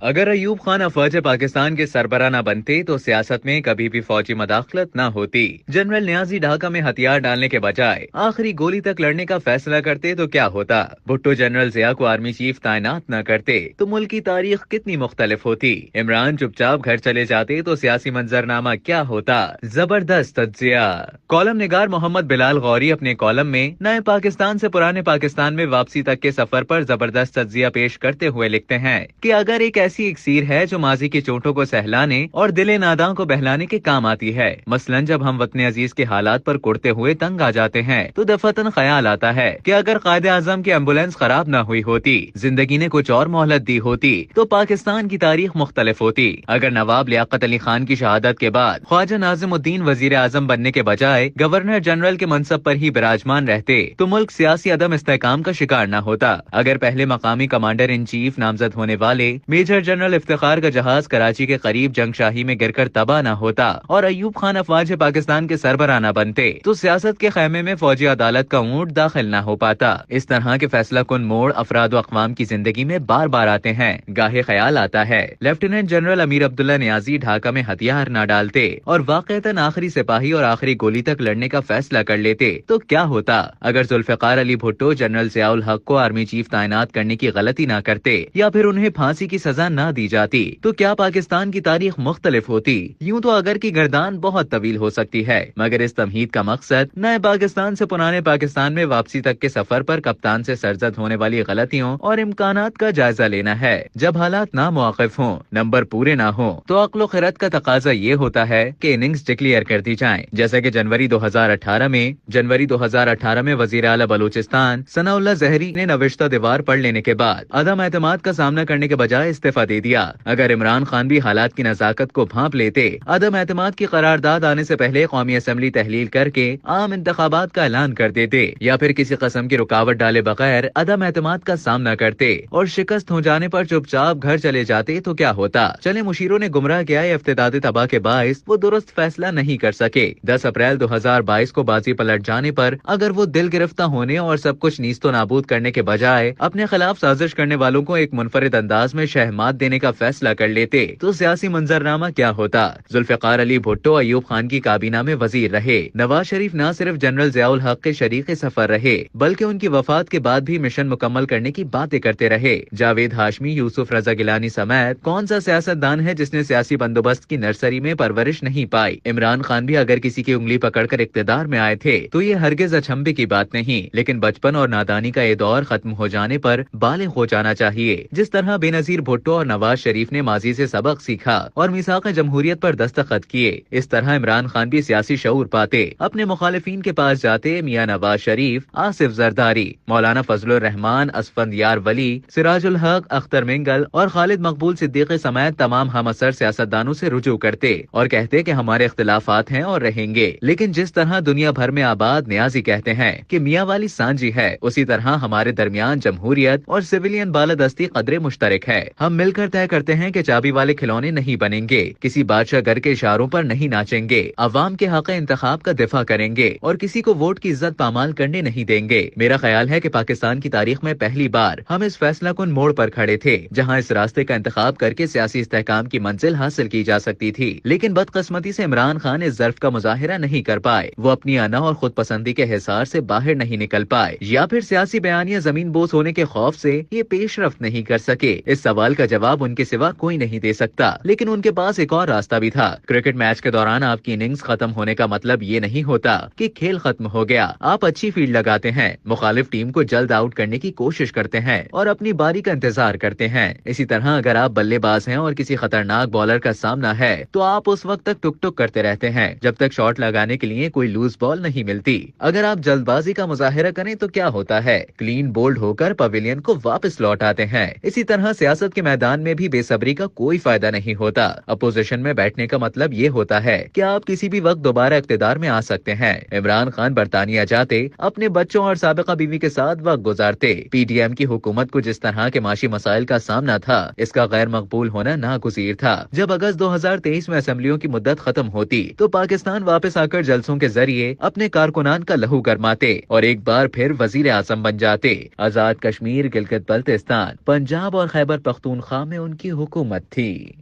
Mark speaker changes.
Speaker 1: اگر ایوب خان افواج پاکستان کے سربراہ نہ بنتے تو سیاست میں کبھی بھی فوجی مداخلت نہ ہوتی۔ جنرل نیازی ڈھاکہ میں ہتھیار ڈالنے کے بجائے آخری گولی تک لڑنے کا فیصلہ کرتے تو کیا ہوتا؟ بھٹو جنرل ضیاء کو آرمی چیف تعینات نہ کرتے تو ملک کی تاریخ کتنی مختلف ہوتی؟ عمران چپ چاپ گھر چلے جاتے تو سیاسی منظرنامہ کیا ہوتا؟ زبردست تجزیہ۔ کالم نگار محمد بلال غوری اپنے کالم میں نئے پاکستان سے پرانے پاکستان میں واپسی تک کے سفر پر زبردست تجزیہ پیش کرتے ہوئے لکھتے ہیں کہ اگر ایک ایسی اکسیر ہے جو ماضی کی چوٹوں کو سہلانے اور دل ناداں کو بہلانے کے کام آتی ہے، مثلاً جب ہم وطن عزیز کے حالات پر کڑتے ہوئے تنگ آ جاتے ہیں تو دفعتاً خیال آتا ہے کہ اگر قائد اعظم کی ایمبولینس خراب نہ ہوئی ہوتی، زندگی نے کچھ اور مہلت دی ہوتی تو پاکستان کی تاریخ مختلف ہوتی۔ اگر نواب لیاقت علی خان کی شہادت کے بعد خواجہ ناظم الدین وزیر اعظم بننے کے بجائے گورنر جنرل کے منصب پر ہی براجمان رہتے تو ملک سیاسی عدم استحکام کا شکار نہ ہوتا۔ اگر پہلے مقامی کمانڈر ان چیف نامزد ہونے والے میجر جنرل افتخار کا جہاز کراچی کے قریب جنگ شاہی میں گر کر تباہ نہ ہوتا اور ایوب خان افواج پاکستان کے سربراہ نہ بنتے تو سیاست کے خیمے میں فوجی عدالت کا اونٹ داخل نہ ہو پاتا۔ اس طرح کے فیصلہ کن موڑ افراد و اقوام کی زندگی میں بار بار آتے ہیں۔ گاہے خیال آتا ہے لیفٹیننٹ جنرل امیر عبداللہ نیازی ڈھاکہ میں ہتھیار نہ ڈالتے اور واقعتاً آخری سپاہی اور آخری گولی تک لڑنے کا فیصلہ کر لیتے تو کیا ہوتا؟ اگر ذوالفقار علی بھٹو جنرل ضیاء الحق کو آرمی چیف تعینات کرنے کی غلطی نہ کرتے یا پھر انہیں پھانسی کی سزا نہ دی جاتی تو کیا پاکستان کی تاریخ مختلف ہوتی؟ یوں تو اگر کی گردان بہت طویل ہو سکتی ہے، مگر اس تمہید کا مقصد نئے پاکستان سے پرانے پاکستان میں واپسی تک کے سفر پر کپتان سے سرزد ہونے والی غلطیوں اور امکانات کا جائزہ لینا ہے۔ جب حالات ناموقف ہوں، نمبر پورے نہ ہوں، تو عقل و خرد کا تقاضا یہ ہوتا ہے کہ اننگز ڈکلیئر کر دی جائیں، جیسا کہ جنوری 2018 میں وزیر اعلیٰ بلوچستان ثناء اللہ زہری نے نوشتہ دیوار پڑھ لینے کے بعد عدم اعتماد کا سامنا کرنے کے بجائے استعفیٰ دے دیا۔ اگر عمران خان بھی حالات کی نزاکت کو بھانپ لیتے، عدم اعتماد کی قرارداد آنے سے پہلے قومی اسمبلی تحلیل کر کے عام انتخابات کا اعلان کر دیتے یا پھر کسی قسم کی رکاوٹ ڈالے بغیر عدم اعتماد کا سامنا کرتے اور شکست ہو جانے پر چپ چاپ گھر چلے جاتے تو کیا ہوتا؟ چلے مشیروں نے گمراہ کیا ہے افتداد تباہ کے باعث وہ درست فیصلہ نہیں کر سکے۔ 10 اپریل 2022 کو بازی پلٹ جانے پر اگر وہ دل گرفتہ ہونے اور سب کچھ نیست و نابود کرنے کے بجائے اپنے خلاف سازش کرنے والوں کو ایک منفرد انداز میں شہمات دینے کا فیصلہ کر لیتے تو سیاسی منظرنامہ کیا ہوتا؟ ذوالفقار علی بھٹو ایوب خان کی کابینہ میں وزیر رہے، نواز شریف نہ صرف جنرل ضیاء الحق کے شریک سفر رہے بلکہ ان کی وفات کے بعد بھی مشن مکمل کرنے کی باتیں کرتے رہے۔ جاوید ہاشمی، یوسف رضا گیلانی سمیت کون سا سیاستدان ہے جس نے سیاسی بندوبست کی نرسری میں پرورش نہیں پائی؟ عمران خان بھی اگر کسی کی انگلی پکڑ کر اقتدار میں آئے تھے تو یہ ہرگز اچنبے کی بات نہیں، لیکن بچپن اور نادانی کا یہ دور ختم ہو جانے پر بالغ ہو جانا چاہیے۔ جس طرح بے نظیر بھٹو اور نواز شریف نے ماضی سے سبق سیکھا اور میثاق جمہوریت پر دستخط کیے، اس طرح عمران خان بھی سیاسی شعور پاتے، اپنے مخالفین کے پاس جاتے، میاں نواز شریف، آصف زرداری، مولانا فضل الرحمان، اسفندیار ولی، سراج الحق، اختر منگل اور خالد مقبول صدیقی سمیت تمام ہم اثر سیاستدانوں سے رجوع کرتے اور کہتے کہ ہمارے اختلافات ہیں اور رہیں گے، لیکن جس طرح دنیا بھر میں آباد نیازی کہتے ہیں کہ میاں والی سانجی ہے، اسی طرح ہمارے درمیان جمہوریت اور سویلین بالادستی قدرے مشترک ہے۔ ہم مل کر طے کرتے ہیں کہ چابی والے کھلونے نہیں بنیں گے، کسی بادشاہ گھر کے اشاروں پر نہیں ناچیں گے، عوام کے حق انتخاب کا دفاع کریں گے اور کسی کو ووٹ کی عزت پامال کرنے نہیں دیں گے۔ میرا خیال ہے کہ پاکستان کی تاریخ میں پہلی بار ہم اس فیصلہ کن موڑ پر کھڑے تھے جہاں اس راستے کا انتخاب کر کے سیاسی استحکام کی منزل حاصل کی جا سکتی تھی، لیکن بدقسمتی سے عمران خان اس ظرف کا مظاہرہ نہیں کر پائے، وہ اپنی انا اور خود پسندی کے حصار سے باہر نہیں نکل پائے یا پھر سیاسی بیانیہ زمین بوس ہونے کے خوف سے یہ پیش رفت نہیں کر سکے۔ اس سوال کا جواب ان کے سوا کوئی نہیں دے سکتا، لیکن ان کے پاس ایک اور راستہ بھی تھا۔ کرکٹ میچ کے دوران آپ کی اننگز ختم ہونے کا مطلب یہ نہیں ہوتا کہ کھیل ختم ہو گیا۔ آپ اچھی فیلڈ لگاتے ہیں، مخالف ٹیم کو جلد آؤٹ کرنے کی کوشش کرتے ہیں اور اپنی باری کا انتظار کرتے ہیں۔ اسی طرح اگر آپ بلے باز ہیں اور کسی خطرناک بالر کا سامنا ہے تو آپ اس وقت تک ٹک ٹک کرتے رہتے ہیں جب تک شاٹ لگانے کے لیے کوئی لوز بال نہیں ملتی۔ اگر آپ جلد بازی کا مظاہرہ کریں تو کیا ہوتا ہے؟ کلین بولڈ ہو کر پویلین کو واپس لوٹ آتے ہیں۔ اسی طرح سیاست کے میدان میں بھی بے صبری کا کوئی فائدہ نہیں ہوتا۔ اپوزیشن میں بیٹھنے کا مطلب یہ ہوتا ہے کہ آپ کسی بھی وقت دوبارہ اقتدار میں آ سکتے ہیں۔ عمران خان برطانیہ جاتے، اپنے بچوں اور سابقہ بیوی کے ساتھ وقت گزارتے۔ پی ڈی ایم کی حکومت کو جس طرح کے معاشی مسائل کا سامنا تھا، اس کا غیر مقبول ہونا ناگزیر تھا۔ جب اگست 2023 میں اسمبلیوں کی مدت ختم ہوتی تو پاکستان واپس آ کر جلسوں کے ذریعے اپنے کارکنان کا لہو گرماتے اور ایک بار پھر وزیر اعظم بن جاتے۔ آزاد کشمیر، گلگت بلتستان، پنجاب اور خیبر پختونخوا خواہ میں ان کی حکومت تھی۔